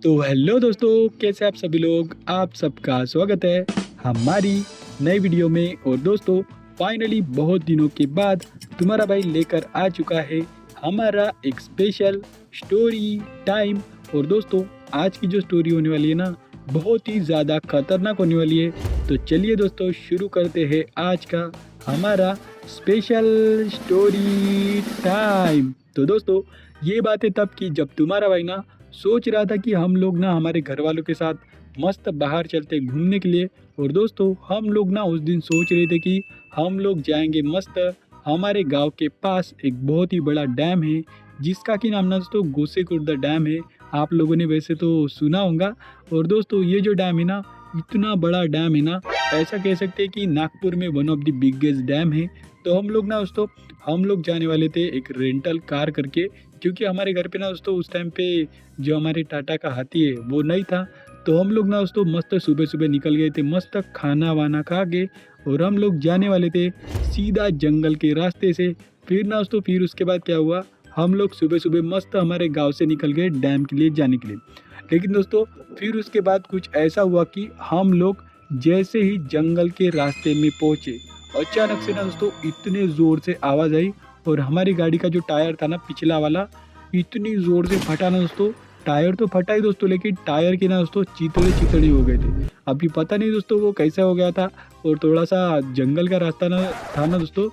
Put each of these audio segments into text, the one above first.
तो हेलो दोस्तों, कैसे आप सभी लोग। आप सबका स्वागत है हमारी नई वीडियो में। और दोस्तों, फाइनली बहुत दिनों के बाद तुम्हारा भाई लेकर आ चुका है हमारा एक स्पेशल स्टोरी टाइम। और दोस्तों, आज की जो स्टोरी होने वाली है ना, बहुत ही ज़्यादा खतरनाक होने वाली है। तो चलिए दोस्तों, शुरू करते हैं आज का हमारा स्पेशल स्टोरी टाइम। तो दोस्तों, ये बातें तब की जब तुम्हारा भाई ना सोच रहा था कि हम लोग ना हमारे घर वालों के साथ मस्त बाहर चलते घूमने के लिए। और दोस्तों, हम लोग ना उस दिन सोच रहे थे कि हम लोग जाएंगे मस्त हमारे गांव के पास एक बहुत ही बड़ा डैम है, जिसका कि नाम ना दोस्तों गोसेखुर्द डैम है। आप लोगों ने वैसे तो सुना होगा। और दोस्तों, ये जो डैम है ना, इतना बड़ा डैम है ना, ऐसा कह सकते हैं कि नागपुर में one of the biggest dam है। तो हम लोग ना दोस्तों, हम लोग जाने वाले थे एक रेंटल कार करके, क्योंकि हमारे घर पे ना दोस्तों उस टाइम पे जो हमारे टाटा का हाथी है वो नहीं था। तो हम लोग ना दोस्तों मस्त सुबह सुबह निकल गए थे, मस्त खाना वाना खा के। और हम लोग जाने वाले थे सीधा जंगल के रास्ते से। फिर ना दोस्तों, फिर उसके बाद क्या हुआ, हम लोग सुबह सुबह मस्त हमारे गांव से निकल गए डैम के लिए जाने के लिए। लेकिन दोस्तों, फिर उसके बाद कुछ ऐसा हुआ कि हम लोग जैसे ही जंगल के रास्ते में पहुंचे, अचानक से ना दोस्तों इतने ज़ोर से आवाज़ आई। और हमारी गाड़ी का जो टायर था ना, पिछला वाला, इतनी ज़ोर से फटा ना दोस्तों। टायर तो फटा ही दोस्तों, लेकिन टायर के ना दोस्तों चितड़े चितड़े हो गए थे। अभी पता नहीं दोस्तों वो कैसा हो गया था। और थोड़ा सा जंगल का रास्ता ना था ना दोस्तों,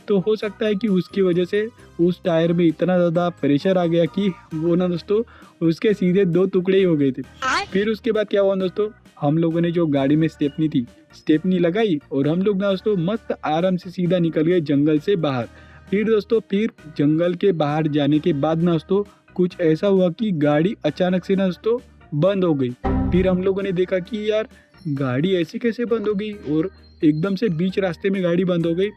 तो हो सकता है कि उसकी वजह से उस टायर में इतना ज़्यादा प्रेशर आ गया कि वो ना दोस्तों उसके सीधे दो टुकड़े ही हो गए थे। फिर उसके बाद क्या हुआ दोस्तों, हम लोगों ने जो गाड़ी में स्टेपनी थी, स्टेपनी लगाई और हम लोग ना दोस्तों मस्त आराम से सीधा निकल गए जंगल से बाहर। फिर दोस्तों, फिर जंगल के बाहर जाने के बाद ना दोस्तों कुछ ऐसा हुआ कि गाड़ी अचानक से ना दोस्तों बंद हो गई। फिर हम लोगों ने देखा कि यार गाड़ी ऐसे कैसे बंद हो गई, और एकदम से बीच रास्ते में गाड़ी बंद हो गई।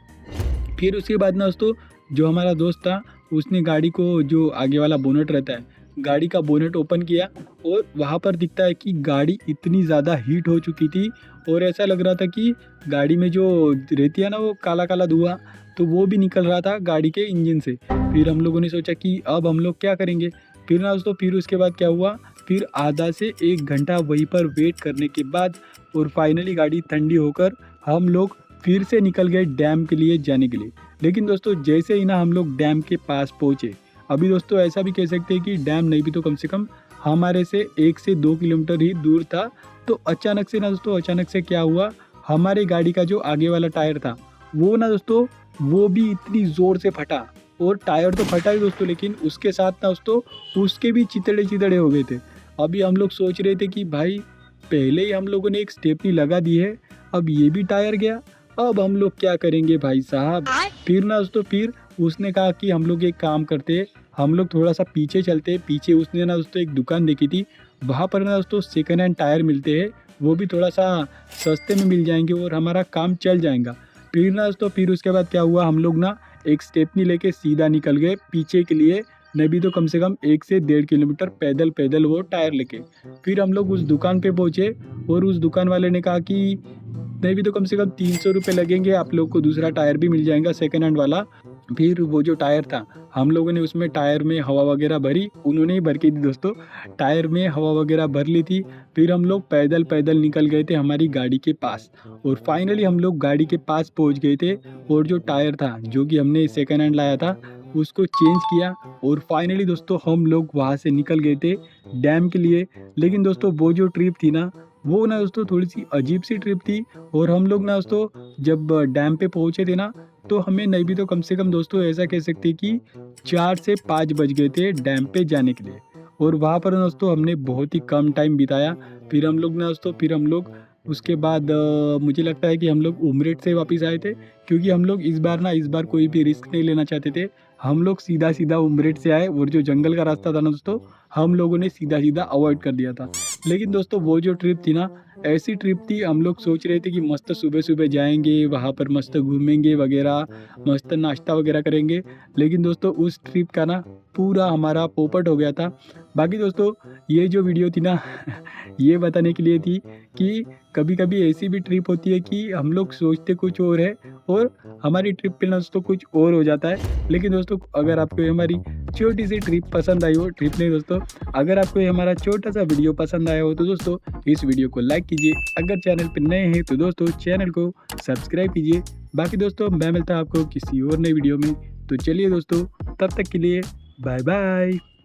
फिर उसके बाद ना दोस्तों, जो हमारा दोस्त था उसने गाड़ी को, जो आगे वाला बोनट रहता है, गाड़ी का बोनट ओपन किया। और वहाँ पर दिखता है कि गाड़ी इतनी ज़्यादा हीट हो चुकी थी। और ऐसा लग रहा था कि गाड़ी में जो रहती है ना वो काला काला धुआं, तो वो भी निकल रहा था गाड़ी के इंजन से। फिर हम लोगों ने सोचा कि अब हम लोग क्या करेंगे। फिर ना दोस्तों, फिर उसके बाद क्या हुआ, फिर आधा से 1 घंटा वहीं पर वेट करने के बाद और फाइनली गाड़ी ठंडी होकर हम लोग फिर से निकल गए डैम के लिए जाने के लिए। लेकिन दोस्तों, जैसे ही ना हम लोग डैम के पास पहुँचे, अभी दोस्तों ऐसा भी कह सकते हैं कि डैम नहीं भी तो कम से कम हमारे से 1 से 2 किलोमीटर ही दूर था। तो अचानक से ना दोस्तों, अचानक से क्या हुआ, हमारे गाड़ी का जो आगे वाला टायर था वो ना दोस्तों, वो भी इतनी ज़ोर से फटा। और टायर तो फटा ही दोस्तों, लेकिन उसके साथ ना दोस्तों उसके भी चितड़े चितड़े हो गए थे। अभी हम लोग सोच रहे थे कि भाई पहले ही हम लोगों ने एक स्टेपनी लगा दी है, अब ये भी टायर गया, अब हम लोग क्या करेंगे भाई साहब। फिर ना दोस्तों, फिर उसने कहा कि हम लोग एक काम करते, हम लोग थोड़ा सा पीछे चलते। पीछे उसने ना दोस्तों एक दुकान देखी थी, वहाँ पर ना दोस्तों सेकेंड हैंड टायर मिलते हैं, वो भी थोड़ा सा सस्ते में मिल जाएंगे और हमारा काम चल जाएगा। फिर ना दोस्तों, फिर उसके बाद क्या हुआ, हम लोग ना एक स्टेपनी लेके सीधा निकल गए पीछे के लिए, नहीं भी तो कम से कम 1 से 1.5 किलोमीटर पैदल पैदल वो टायर लेके। फिर हम लोग उस दुकान पे पहुँचे और उस दुकान वाले ने कहा कि नहीं भी तो कम से कम 300 रुपये लगेंगे, आप लोग को दूसरा टायर भी मिल जाएगा सेकेंड हैंड वाला। फिर वो जो टायर था, हम लोगों ने उसमें टायर में हवा वगैरह भरी, उन्होंने ही भर के दी दोस्तों, टायर में हवा वगैरह भर ली थी। फिर हम लोग पैदल पैदल निकल गए थे हमारी गाड़ी के पास। और फाइनली हम लोग गाड़ी के पास पहुंच गए थे। और जो टायर था जो कि हमने सेकेंड हैंड लाया था, उसको चेंज किया। और फाइनली दोस्तों, हम लोग वहाँ से निकल गए थे डैम के लिए। लेकिन दोस्तों, वो जो ट्रिप थी ना, वो ना दोस्तों थोड़ी सी अजीब सी ट्रिप थी। और हम लोग ना दोस्तों जब डैम पे पहुँचे थे ना, तो हमें नहीं भी तो कम से कम दोस्तों ऐसा कह सकते हैं कि 4 से 5 बज गए थे डैम पे जाने के लिए। और वहाँ पर दोस्तों हमने बहुत ही कम टाइम बिताया। फिर हम लोग ना दोस्तों, फिर हम लोग उसके बाद मुझे लगता है कि हम लोग उमरेठ से वापस आए थे, क्योंकि हम लोग इस बार कोई भी रिस्क नहीं लेना चाहते थे। हम लोग सीधा सीधा उमरेठ से आए, और जो जंगल का रास्ता था ना दोस्तों, हम लोगों ने सीधा सीधा अवॉइड कर दिया था। लेकिन दोस्तों, वो जो ट्रिप थी ना, ऐसी ट्रिप थी, हम लोग सोच रहे थे कि मस्त सुबह सुबह जाएंगे वहाँ पर, मस्त घूमेंगे वगैरह, मस्त नाश्ता वगैरह करेंगे। लेकिन दोस्तों, उस ट्रिप का ना पूरा हमारा पोपट हो गया था। बाकी दोस्तों ये जो वीडियो थी ना ये बताने के लिए थी कि कभी-कभी ऐसी भी ट्रिप होती है कि हम लोग सोचते कुछ और है और हमारी ट्रिप पे ना दोस्तों कुछ और हो जाता है। लेकिन दोस्तों अगर आपको ये हमारी छोटी-सी ट्रिप पसंद आई हो, ट्रिप नहीं दोस्तों, अगर आपको ये हमारा छोटा-सा वीडियो पसंद आया हो तो दोस्तों इस वीडियो को लाइक कीजिए। अगर चैनल पे नए हैं तो दोस्तों चैनल को सब्सक्राइब कीजिए। बाकी दोस्तों मैं मिलता हूँ आपको किसी और नई वीडियो में। तो चलिए दोस्तों तब तक के लिए बाय बाय।